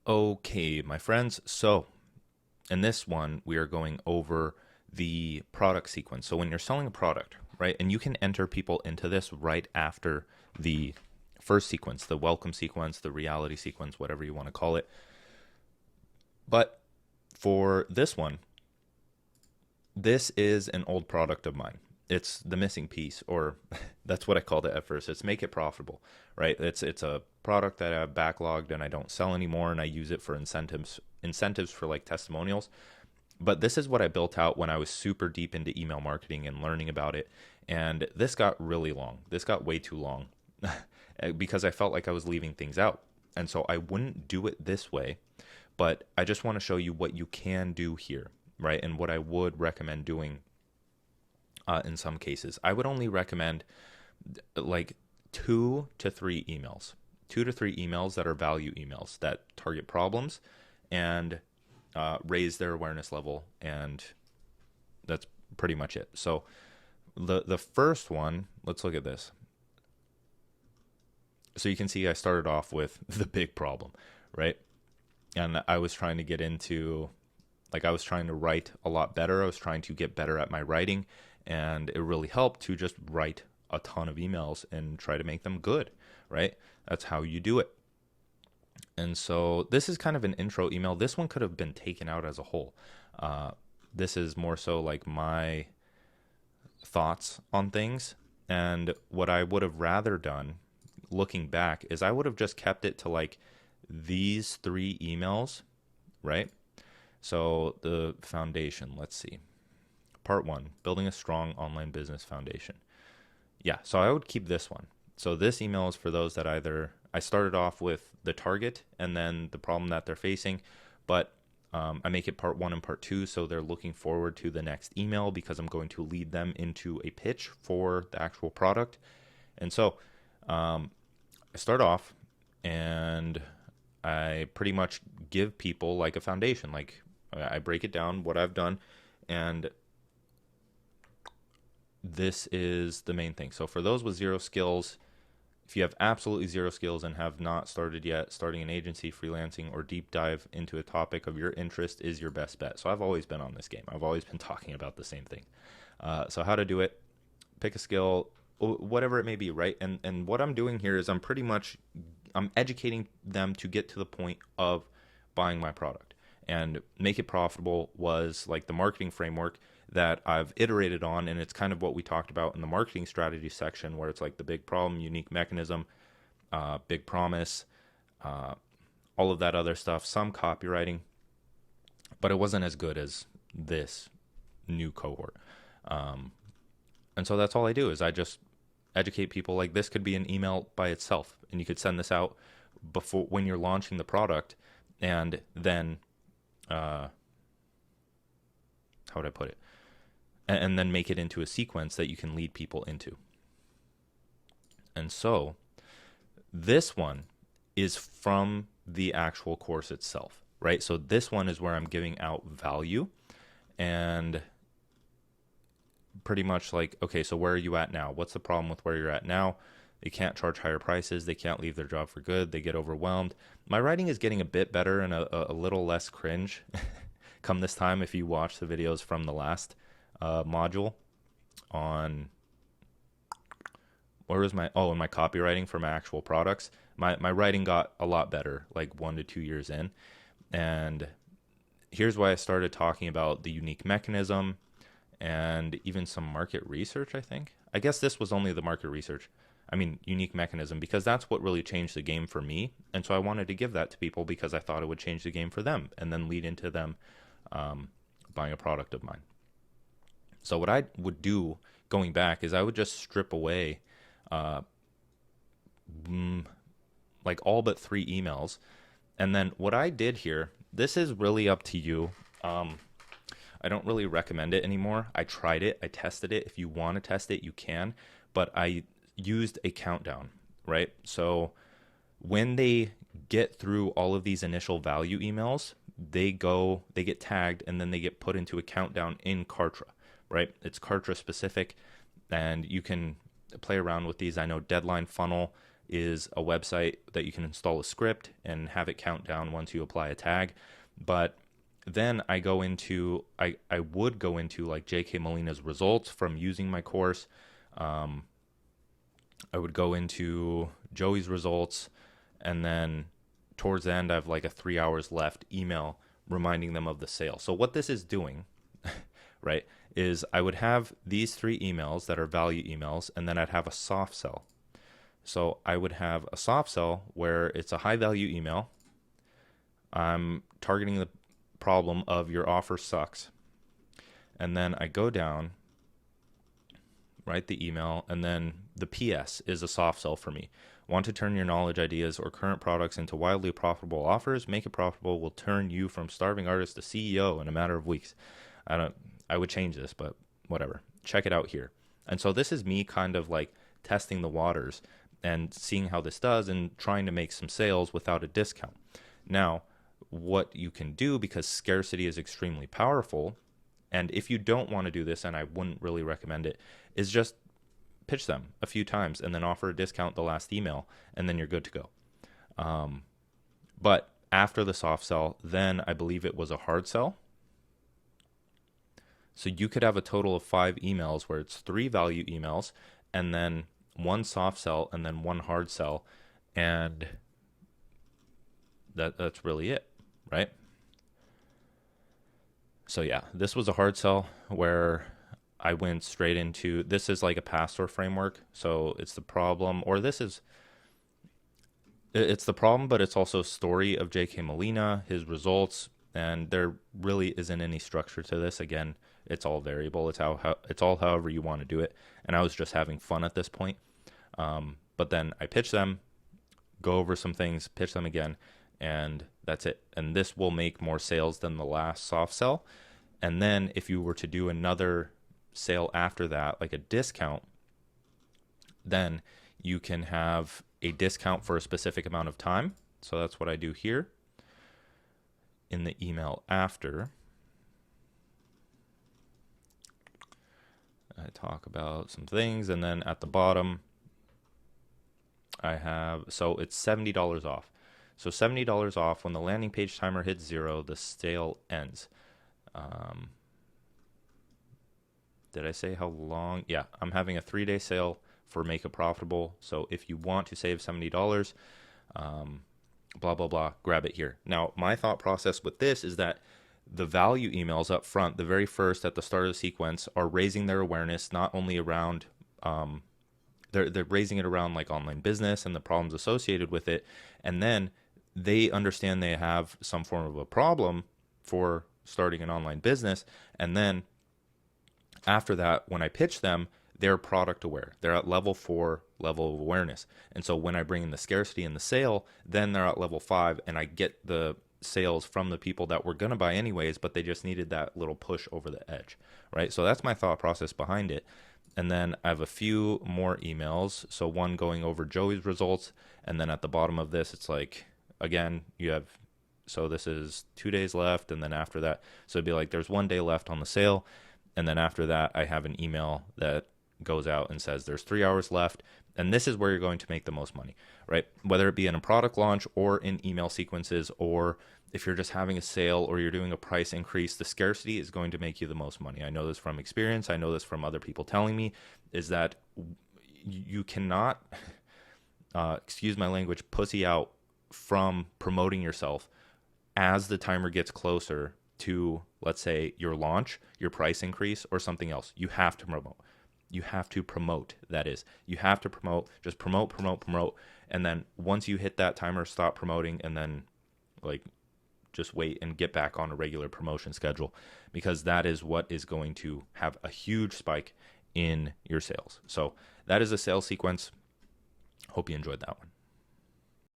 Okay, my friends. So, in this one, we are going over the product sequence. So, when you're selling a product, right, and you can enter people into this right after the first sequence, the welcome sequence, the reality sequence, whatever you want to call it. But for this one, this is an old product of mine. It's the missing piece, or that's what I called it at first. It's make it profitable, right? It's a product that I've backlogged and I don't sell anymore, and I use it for incentives for like testimonials. But this is what I built out when I was super deep into email marketing and learning about it. And this got really long. This got way too long because I felt like I was leaving things out. And so I wouldn't do it this way, but I just want to show you what you can do here, right? And what I would recommend doing in some cases. I would only recommend like 2 to 3 emails, 2 to 3 emails that are value emails that target problems and raise their awareness level, and that's pretty much it. So the first one, let's look at this. So you can see I started off with the big problem, right? And I was trying to get into, like, I was trying to write a lot better. I was trying to get better at my writing, and it really helped to just write a ton of emails and try to make them good, right? That's how you do it. And so this is kind of an intro email. This one could have been taken out as a whole. This is more so like my thoughts on things. And what I would have rather done looking back is I would have just kept it to like these 3 emails, right? So the foundation, let's see. Part 1, building a strong online business foundation. Yeah, so I would keep this one. So this email is for those that either I started off with the target and then the problem that they're facing, but I make it part 1 and part 2, so they're looking forward to the next email because I'm going to lead them into a pitch for the actual product. And so I start off and I pretty much give people like a foundation. Like I break it down, what I've done, and this is the main thing. So for those with zero skills, if you have absolutely zero skills and have not started yet, starting an agency, freelancing, or deep dive into a topic of your interest is your best bet. So I've always been on this game. I've always been talking about the same thing. So how to do it, pick a skill, whatever it may be, right? And what I'm doing here is I'm educating them to get to the point of buying my product. And make it profitable was like the marketing framework that I've iterated on, and it's kind of what we talked about in the marketing strategy section, where it's like the big problem, unique mechanism, big promise, all of that other stuff, some copywriting, but it wasn't as good as this new cohort. And so that's all I do is I just educate people. Like this could be an email by itself, and you could send this out before when you're launching the product, and then how would I put it? And then make it into a sequence that you can lead people into. And so this one is from the actual course itself, right? So this one is where I'm giving out value and pretty much like, okay, so where are you at now? What's the problem with where you're at now? They can't charge higher prices. They can't leave their job for good. They get overwhelmed. My writing is getting a bit better and a little less cringe come this time if you watch the videos from the last module on where was my in my copywriting for my actual products. My writing got a lot better like 1 to 2 years in. And here's why I started talking about the unique mechanism and even some market research. I guess this was only the market research. I mean, unique mechanism, because that's what really changed the game for me. And so I wanted to give that to people because I thought it would change the game for them and then lead into them buying a product of mine. So what I would do going back is I would just strip away like all but 3 emails. And then what I did here, this is really up to you. I don't really recommend it anymore. I tried it. I tested it. If you want to test it, you can. But I used a countdown, right? So when they get through all of these initial value emails, they get tagged, and then they get put into a countdown in Kartra, right? It's Kartra specific, and you can play around with these. I know Deadline Funnel is a website that you can install a script and have it count down once you apply a tag. But then I would go into like JK Molina's results from using my course. I would go into Joey's results, and then towards the end I have like a 3 hours left email reminding them of the sale. So what this is doing, right, is I would have these 3 emails that are value emails, and then I'd have a soft sell. So I would have a soft sell where it's a high value email. I'm targeting the problem of your offer sucks. And then I go down, write the email, and then the PS is a soft sell for me. Want to turn your knowledge, ideas, or current products into wildly profitable offers? Make it profitable will turn you from starving artist to CEO in a matter of weeks. I would change this, but whatever. Check it out here. And so this is me kind of like testing the waters and seeing how this does and trying to make some sales without a discount. Now, what you can do, because scarcity is extremely powerful, and if you don't want to do this, and I wouldn't really recommend it, is just pitch them a few times and then offer a discount the last email, and then you're good to go. But after the soft sell, then I believe it was a hard sell. So you could have a total of 5 emails where it's 3 value emails and then 1 soft sell and then 1 hard sell, and that's really it, right? So yeah, this was a hard sell where I went straight into, this is like a pastor framework. So it's the problem, or it's the problem, but it's also a story of JK Molina, his results, and there really isn't any structure to this. Again, it's all variable. It's it's all however you want to do it. And I was just having fun at this point. But then I pitch them, go over some things, pitch them again, and that's it. And this will make more sales than the last soft sell. And then if you were to do another sale after that, like a discount, then you can have a discount for a specific amount of time. So that's what I do here. In the email after, I talk about some things, and then at the bottom I have, so it's $70 off. So $70 off. When the landing page timer hits 0, the sale ends. Did I say how long? Yeah, I'm having a 3-day sale for Make It Profitable. So if you want to save $70, blah, blah, blah, grab it here. Now, my thought process with this is that the value emails up front, the very first at the start of the sequence, are raising their awareness not only around, they're raising it around like online business and the problems associated with it. And then they understand they have some form of a problem for starting an online business. And then after that, when I pitch them, they're product aware. They're at level 4 level of awareness. And so when I bring in the scarcity and the sale, then they're at level 5, and I get the sales from the people that were going to buy anyways, but they just needed that little push over the edge, right? So that's my thought process behind it. And then I have a few more emails. So one going over Joey's results, and then at the bottom of this, it's like, again, you have, so this is 2 days left, and then after that, so it'd be like there's 1 day left on the sale, and then after that, I have an email that goes out and says there's 3 hours left, and this is where you're going to make the most money, right? Whether it be in a product launch or in email sequences, or if you're just having a sale or you're doing a price increase, the scarcity is going to make you the most money. I know this from experience. I know this from other people telling me, is that you cannot, excuse my language, pussy out from promoting yourself as the timer gets closer to, let's say, your launch, your price increase, or something else. You have to promote. You have to promote, that is. You have to promote, just promote. And then once you hit that timer, stop promoting, and then like just wait and get back on a regular promotion schedule, because that is what is going to have a huge spike in your sales. So that is a sales sequence. Hope you enjoyed that one.